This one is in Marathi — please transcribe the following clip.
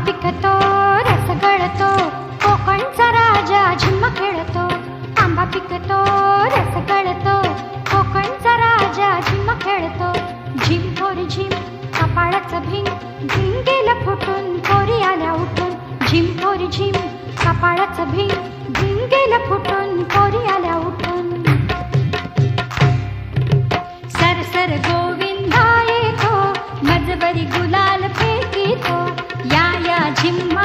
पिकतो रस गळतो कोकणचा राजा झिम्मा खेळतो. आंबा पिकतो रस गळतो कोकणचा राजा झिम्मा खेळतो. झिम थोरी झिम कपाळाचं भिंग भिंग गेलं फुटून पोरी आल्या उठून. झिम थोरी झिम कपाळाचं भिंग भिंग गेलं फुटून पोरी आल्या उठून. सर सर गोविंदा येतो मजबरी गुलाल फेकितो. या या झिम्मा